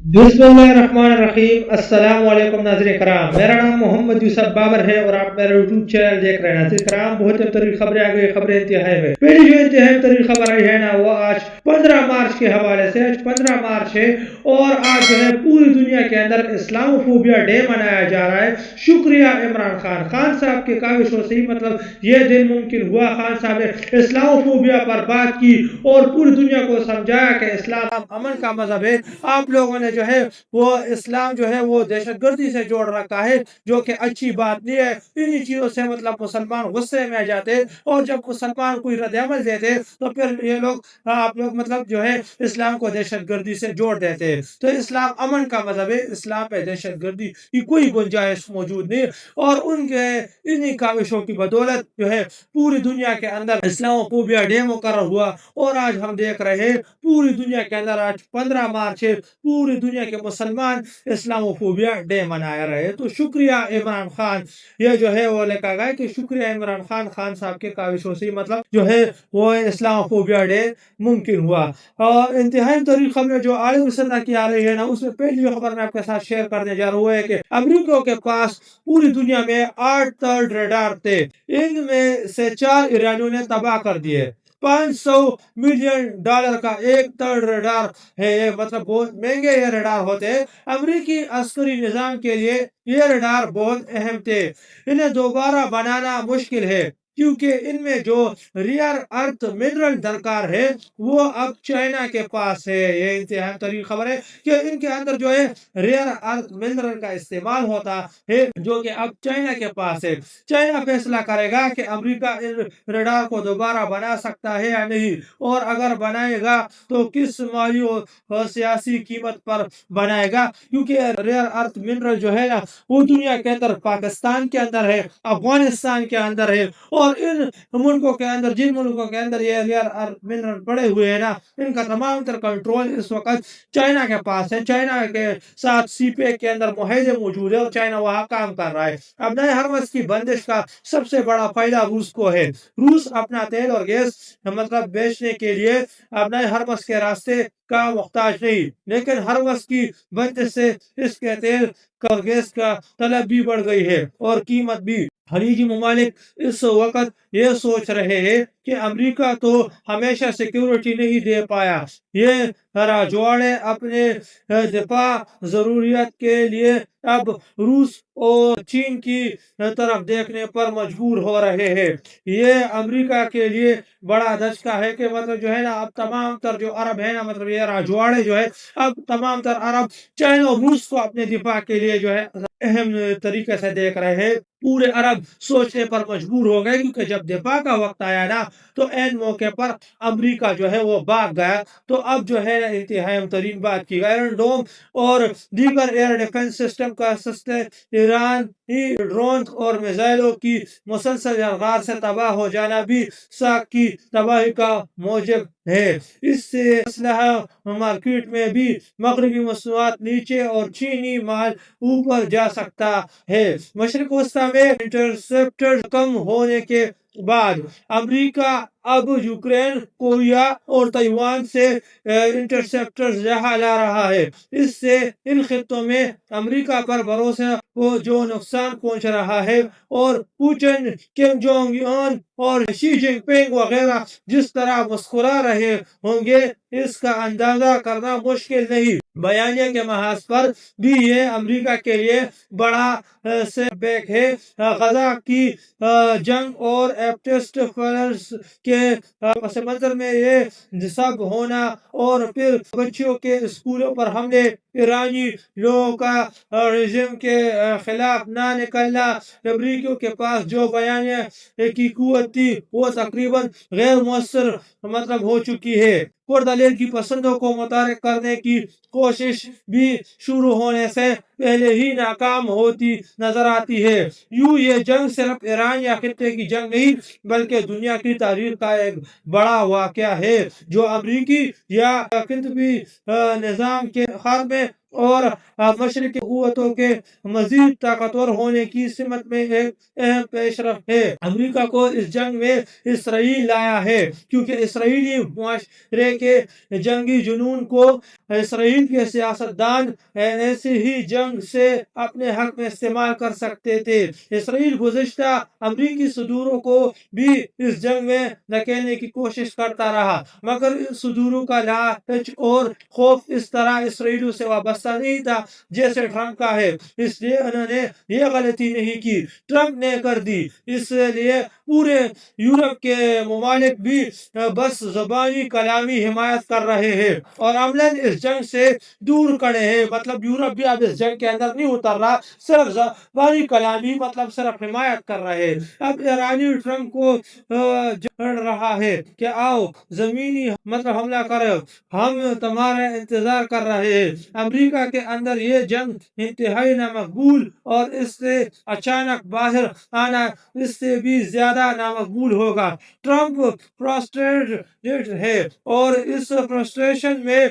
बिस्मिल्लाहिर्रहमानिर्रहीम। अस्सलाम वालेकुम नाज़रीन कराम, मेरा नाम मोहम्मद यूसुफ बाबर है और आप मेरा यूट्यूब चैनल देख रहे हैं। नाज़रीन कराम, बहुत तरीन खबरें आ गई। खबरें इंतहाई में पहली जो इंतहाई तरीन खबर आई है ना, वो आज 15 मार्च के हवाले से। आज 15 मार्च है और आज जो है पूरी दुनिया के अंदर इस्लामोफोबिया डे मनाया जा रहा है। शुक्रिया इमरान खान खान साहब के काविशों से ही मतलब ये दिन मुमकिन हुआ। खान साहब ने इस्लामोफोबिया पर बात की और पूरी दुनिया को समझाया कि इस्लाम अमन का मजहब है। आप लोगों ने जो है वो इस्लाम जो है वो दहशतगर्दी से जोड़ रखा है, जो कि अच्छी बात नहीं है। इन्हीं चीजों से मतलब मुसलमान गुस्से में आ जाते, और जब मुसलमान कोई रद्द-ए-अमल देते तो फिर ये लोग आप लोग मतलब जो है इस्लाम को दहशतगर्दी से जोड़ देते। तो इस्लाम अमन का मजहब है, इस्लाम में दहशतगर्दी की कोई गुंजाइश मौजूद नहीं। और उनके इन्हीं काविशों की बदौलत जो है पूरी दुनिया के अंदर इस्लामोफोबिया डे मुकर्रर हुआ। और आज हम देख रहे हैं पूरी दुनिया के अंदर आज 15 मार्च है, पूरी दुनिया के मुसलमान इस्लामोफोबिया डे मनाया रहे। तो शुक्रिया इमरान खान, ये जो है वो लिखा गया कि शुक्रिया इमरान खान खान साहब के काविशों से मतलब जो है वो इस्लामोफोबिया डे मुमकिन हुआ। और इंतहाई तरीन खबरें जो आलिम वसल्लम की आ रही है ना, उसमें पहली जो खबर मैं आपके साथ शेयर करने जा रहा हूँ है कि अमेरिका के पास पूरी दुनिया में 8 थर्ड रडार थे, इनमें से 4 ईरानियों ने तबाह कर दिए। $500 मिलियन का एक थर्ड रडार है। ये मतलब बहुत महंगे ये रडार होते हैं। अमेरिकी अस्करी निजाम के लिए ये रडार बहुत अहम थे। इन्हें दोबारा बनाना मुश्किल है क्योंकि इनमें जो रियर अर्थ मिनरल दरकार है वो अब चाइना के पास है। ये इंतहा तरीन खबर है कि इनके अंदर जो है रियर अर्थ मिनरल का इस्तेमाल होता है, जो कि अब चाइना के पास है। चाइना फैसला करेगा कि अमेरिका इन रडार को दोबारा बना सकता है या नहीं, और अगर बनाएगा तो किस माली और सियासी कीमत पर बनाएगा। क्योंकि रेयर अर्थ मिनरल जो है ना, वो दुनिया के अंदर पाकिस्तान के अंदर है, अफगानिस्तान के अंदर है। और इन मुल्कों के अंदर, जिन मुल्कों के अंदर ये रेयर अर्थ मिनरल पड़े हुए हैं ना, इनका तमाम तर कंट्रोल इस वक्त चाइना के पास है। चाइना के साथ सीपेक के अंदर मुआहदे मौजूद है और चाइना वहां काम कर रहा है। अब नए हरमस की बंदिश का सबसे बड़ा फायदा रूस को है। रूस अपना तेल और गैस मतलब बेचने के लिए अपने हरमस के रास्ते का मोहताज नहीं, लेकिन हरमस की बंदिश से इसके तेल का गैस का तलब भी बढ़ गई है और कीमत भी। खलीजी ममालिक इस वक्त ये सोच रहे हैं कि अमेरिका तो हमेशा सिक्योरिटी नहीं दे पाया, ये राजवाड़े अपने दिफा जरूरियत के लिए अब रूस और चीन की तरफ देखने पर मजबूर हो रहे हैं। ये अमेरिका के लिए बड़ा धचका है कि मतलब जो है ना, अब तमाम तर जो अरब है ना, मतलब ये राजवाड़े जो है अब तमाम तर अरब चाइना और रूस को अपने दिफा के लिए जो है अहम तरीके से देख रहे हैं। पूरे अरब सोचने पर मजबूर हो गए, क्योंकि जब दिफा का वक्त आया ना तो एन मौके पर अमेरिका जो है वो भाग गया। तो अब जो है इंतहाई तरीन बात की, आयरन डोम और दीगर एयर डिफेंस सिस्टम का सस्ते ईरान ही ड्रोन और मिसाइलों की मुसलसल अलगार से तबाह हो जाना भी साख की तबाही का मौजब है। इससे असलहा मार्केट में भी मगरबी मसनूआत नीचे और चीनी माल ऊपर जा सकता है। मशरिक वस्ता में इंटरसेप्टर कम होने के बाद अमेरिका अब यूक्रेन, कोरिया और ताइवान से इंटरसेप्टर जहां ला रहा है। इससे इन खित्तों में अमेरिका पर भरोसे को जो नुकसान पहुंच रहा है, और पुतिन, किम जोंग उन और शी जिनपिंग वगैरह जिस तरह मुस्कुरा रहे होंगे, इसका अंदाजा करना मुश्किल नहीं। बयानिया के महाज पर भी ये अमेरिका के लिए बड़ा सेटबैक है। गजा की जंग और एप्टेस्ट फर्स के पस मंजर में ये सब होना, और फिर बच्चियों के स्कूलों पर हमले, ईरानी लोगों का रिजिम के खिलाफ ना निकलना, अमरीकियों के पास जो बयानिया की कुव्वत थी वो तकरीबन गैर मुअस्सर मतलब हो चुकी है। कुर्द की पसंदों को मुतारिक करने की कोशिश भी शुरू होने से पहले ही नाकाम होती नजर आती है। यूं ये जंग सिर्फ ईरान या खित्ते की जंग नहीं, बल्कि दुनिया की तारीख का एक बड़ा वाकया है, जो अमरीकी या कितबी निजाम के खात्मे اور مشرقی قوتوں کے مزید طاقتور ہونے کی سمت میں ایک اہم پیش رفت ہے۔ امریکہ کو اس جنگ میں اسرائیل لایا ہے کیونکہ اسرائیلی معاشرے کے جنگی جنون کو اسرائیل کے سیاستدان ایسی ہی جنگ سے اپنے حق میں استعمال کر سکتے تھے۔ اسرائیل گزشتہ امریکی صدوروں کو بھی اس جنگ میں دھکیلنے کی کوشش کرتا رہا، مگر ان صدوروں کا لالچ اور خوف اس طرح اسرائیل سے وابستہ نہیں تھا جیسے ٹرمپ کا ہے، اس لیے انہوں نے یہ غلطی نہیں کی، ٹرمپ نے کر دی۔ اس لیے پورے یورپ کے ممالک بھی بس زبانی کلامی حمایت کر رہے ہیں اور عملاً اس جنگ سے دور کھڑے ہیں، مطلب یورپ بھی اب اس جنگ کے اندر نہیں اتر رہا، صرف زبانی کلامی مطلب صرف حمایت کر رہے ہیں۔ اب ایرانی ٹرمپ کو جڑ رہا ہے کہ آؤ زمینی مطلب حملہ کرو، ہم تمہارا انتظار کر رہے ہیں۔ امریکہ کے اندر یہ جنگ انتہائی نامقبول اور اس سے اچانک باہر آنا اس سے بھی زیادہ نامقبول ہوگا۔ ٹرمپ فرسٹریٹڈ ہے اور اس فرسٹریشن میں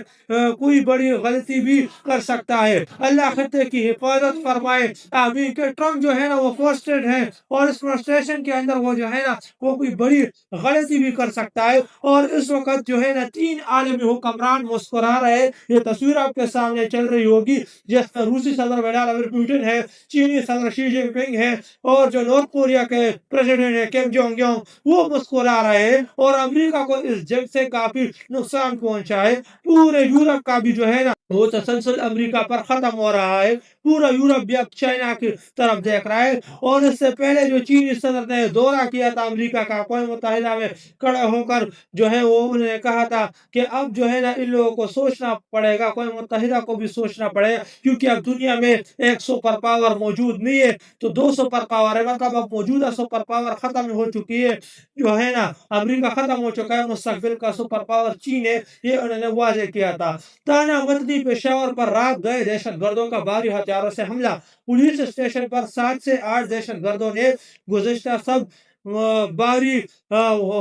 کوئی بڑی غلطی بھی کر سکتا ہے۔ اللہ خطے کی حفاظت فرمائے آمین۔ کہ ٹرمپ جو ہے نا وہ فرسٹریٹڈ ہے اور اس فرسٹریشن کے اندر وہ جو ہے نا وہ کوئی بڑی غلطی بھی کر سکتا ہے، اور اس وقت جو ہے نا 3 عالمی حکمران مسکرا رہے ہیں۔ یہ تصویر آپ کے سامنے چل رہی ہوگی جس میں روسی صدر ولادیمیر پوٹن ہے، چینی صدر شی جن پنگ ہے اور جو نارتھ کوریا کے پریزیڈنٹ ہے کیم جونگ یونگ، وہ مسکرا رہے ہیں اور امریکہ کو اس جنگ سے کافی نقصان پہنچا ہے۔ پورے یورپ کا بھی جو ہے نا وہ تسلسل امریکہ پر ختم ہو رہا ہے، پورا یورپ بھی اب چائنا کی طرف دیکھ رہا ہے۔ اور اس سے پہلے جو چینی صدر نے دورہ کیا تھا امریکہ کا اقوام متحدہ میں کھڑے ہو کر جو ہے وہ انہوں نے کہا تھا کہ اب جو ہے نا ان لوگوں کو سوچنا پڑے گا، اقوام متحدہ کو بھی سوچنا پڑے گا، کیونکہ اب دنیا میں ایک سپر پاور موجود نہیں ہے تو 2 سپر پاور ہے، مطلب اب موجودہ سپر پاور ختم ہو چکی ہے، جو ہے نا امریکہ ختم ہو چکا ہے، مستقبل کا سپر پاور چین ہے، یہ انہوں نے واضح کیا تھا۔ تانا مدنی پشاور پر رات گئے دہشت گردوں کا بھاری ہتھیاروں سے حملہ، پولیس اسٹیشن پر 7 سے 8 دہشت گردوں نے گزشتہ سب باری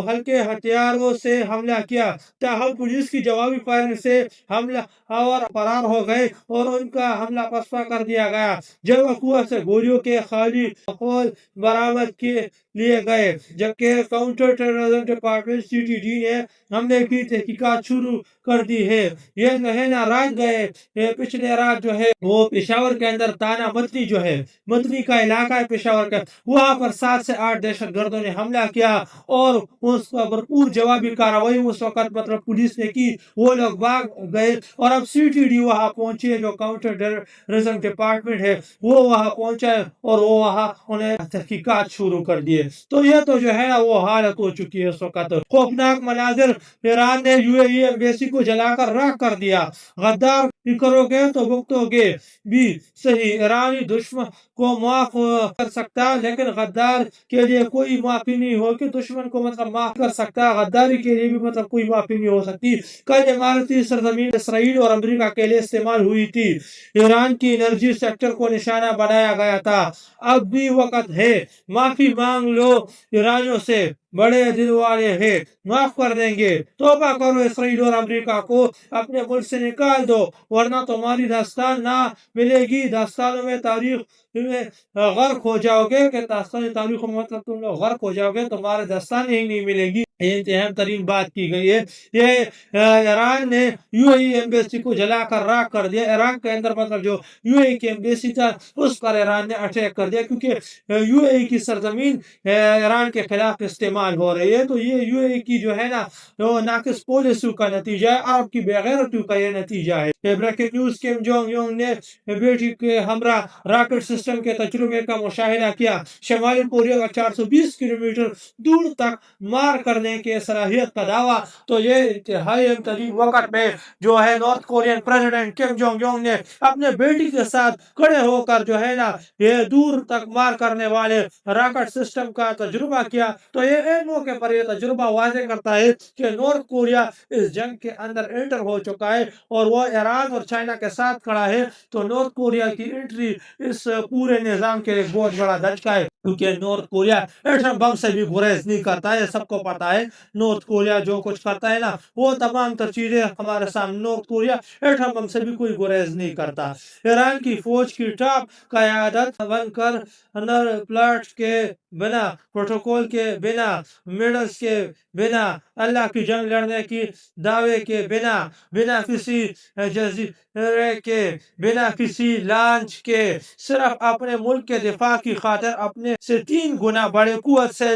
ہلکے ہتھیاروں سے حملہ کیا، تاہم پولیس کی جوابی فائرنگ سے حملہ آور فرار ہو گئے اور ان کا حملہ پسپا کر دیا گیا، جب افواہ سے گولیوں کے خالی خول برآمد کیے لیے گئے، جبکہ کاؤنٹر ٹیررزم ڈپارٹمنٹ CTD نے حملے کی تحقیقات شروع کر دی ہے۔ یہ جو ہے نا رات گئے پچھلے رات جو ہے وہ پشاور کے اندر تانا مدنی جو ہے مدنی کا علاقہ ہے پشاور کا، وہاں پر 7 سے 8 دہشت گردوں نے حملہ کیا اور اس کا بھرپور جوابی کارروائی اس وقت مطلب پولیس نے کی، وہ لوگ بھاگ گئے اور اب CTD وہاں پہنچی ہے، جو کاؤنٹر ٹیررزم ڈپارٹمنٹ ہے وہ وہاں پہنچا ہے اور وہ وہاں انہیں تحقیقات شروع کر دیے۔ تو یہ تو جو ہے نا وہ حالت ہو چکی ہے اس وقت۔ خوفناک مناظر، ایران نے UAE ایمبیسی کو جلا کر راکھ کر دیا، غدار کرو گے تو بھگتو گے بھی صحیح، ایرانی دشمن کو معاف کر سکتا لیکن غدار کے لیے کوئی معافی نہیں ہوگی، دشمن کو مطلب معاف کر سکتا، غداری کے لیے بھی مطلب کوئی معافی نہیں ہو سکتی۔ کل عمارتی سرزمین اسرائیل اور امریکہ کے لیے استعمال ہوئی تھی، ایران کی انرجی سیکٹر کو نشانہ بنایا گیا تھا، اب بھی وقت ہے، معافی مانگ لو، ایرانیوں سے بڑے دل والے ہیں، معاف کر دیں گے، توبہ کرو، اسرائیل اور امریکہ کو اپنے ملک سے نکال دو ورنہ تمہاری داستان نہ ملے گی، داستانوں میں تاریخ میں غرق ہو جاؤ گے، کہ داستانی تاریخوں میں مطلب تم لوگ غرق ہو جاؤ گے، تمہارے داستان ہی نہیں ملے گی۔ یہ انتہائی ترین بات کی گئی ہے، یہ ایران نے UAE ایمبیسی کو جلا کر راکھ کر دیا، ایران کے اندر مطلب جو UAE کی ایمبیسی تھا اس پر ایران نے اٹیک کر دیا، کیونکہ UAE کی سرزمین ایران کے خلاف استعمال ہو رہی ہے، تو یہ UAE کی جو ہے نا وہ ناقص پالیسیوں کا نتیجہ ہے، عرب کی بےغیرتیوں کا یہ نتیجہ ہے۔ Breaking news, came Jong Jung نے بیٹی کے ہمراہ راکٹ سسٹم کے تجربے کا مشاہدہ کیا، شمالی کوریا کا 420 کلومیٹر دور تک مار کرنے کی صلاحیت کا دعویٰ۔ تو یہ انتہائی ترین وقت میں جو ہے north Korean president came Jong Jung نے اپنے بیٹی کے ساتھ کھڑے ہو کر جو ہے نا یہ دور تک مار کرنے والے راکٹ سسٹم کا تجربہ کیا، تو یہ एक मौके पर यह तजुर्बा वाज़ेह करता है कि नॉर्थ कोरिया इस जंग के अंदर एंटर हो चुका है और वो ईरान और चाइना के साथ खड़ा है। तो नॉर्थ कोरिया की एंट्री इस पूरे निज़ाम के लिए बहुत बड़ा झटका है, क्योंकि नॉर्थ कोरिया एटम बम से भी गुरेज नहीं करता है, सबको पता है। नॉर्थ कोरिया जो कुछ करता है ना, वो तमाम तर चीजें हमारे सामने। नॉर्थ कोरिया एटम बम से भी कोई गुरेज नहीं करता। ईरान की फौज की टॉप क़यादत बनकर नर प्लाट के बिना, प्रोटोकॉल के बिना, मेडल्स के बिना, अल्लाह की जंग लड़ने की दावे के बिना, बिना किसी जजीरे के, बिना किसी लांच के, सिर्फ अपने मुल्क के दिफा की खातिर अपने से 3 गुना बड़े कुवत से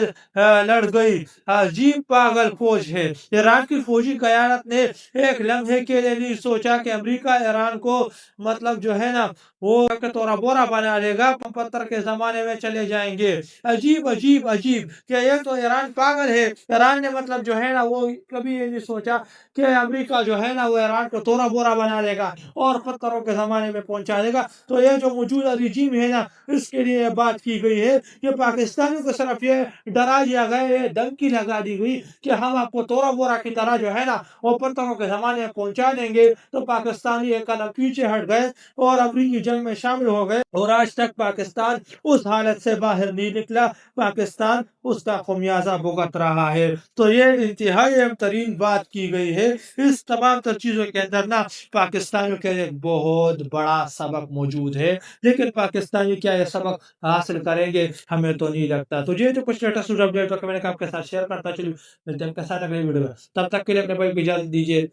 लड़ गई अजीब पागल फौज है। ईरान की फौजी क़यादत ने एक लम्हे के लिए नहीं सोचा कि अमेरिका ईरान को मतलब जो है ना वो तोरा बोरा बना लेगा, पत्थर के जमाने में चले जाएंगे। अजीब अजीब अजीब कि ये तो ईरान पागल है। ईरान ने मतलब जो है ना वो कभी ये नहीं सोचा कि अमेरिका जो है ना वो ईरान को तोरा बोरा बना देगा और पत्थरों के जमाने में पहुंचा देगा। तो ये जो मौजूदा रिजीम है ना, इसके लिए बात की गई है कि पाकिस्तानियों को सिर्फ ये डरा दिया गया, ये धमकी लगा दी गई कि हम आपको तोरा बोरा की तरह जो है ना वो पत्थरों के जमाने में पहुंचा देंगे। तो पाकिस्तानी एक कदम पीछे हट गए और अफ्रीकी जंग में शामिल हो गए और आज तक पाकिस्तान उस हालत से बाहर नहीं निकला। पाकिस्तान उसका खमियाजा भुगत रहा है। तो ये इंतहाई अहम तरीन बात की गई है। इस तमाम तर चीजों के अंदर ना पाकिस्तानियों के लिए बहुत बड़ा सबक मौजूद है, लेकिन पाकिस्तानी क्या ये सबक हासिल करेंगे, हमें तो नहीं लगता। तो ये जो कुछ लेटेस्ट अपडेट मैंने आपके साथ शेयर करता चलूँ, मिलते हैं आपके साथ अगले वीडियो में। तब तक के लिए अपने भाई को इजाजत दीजिए।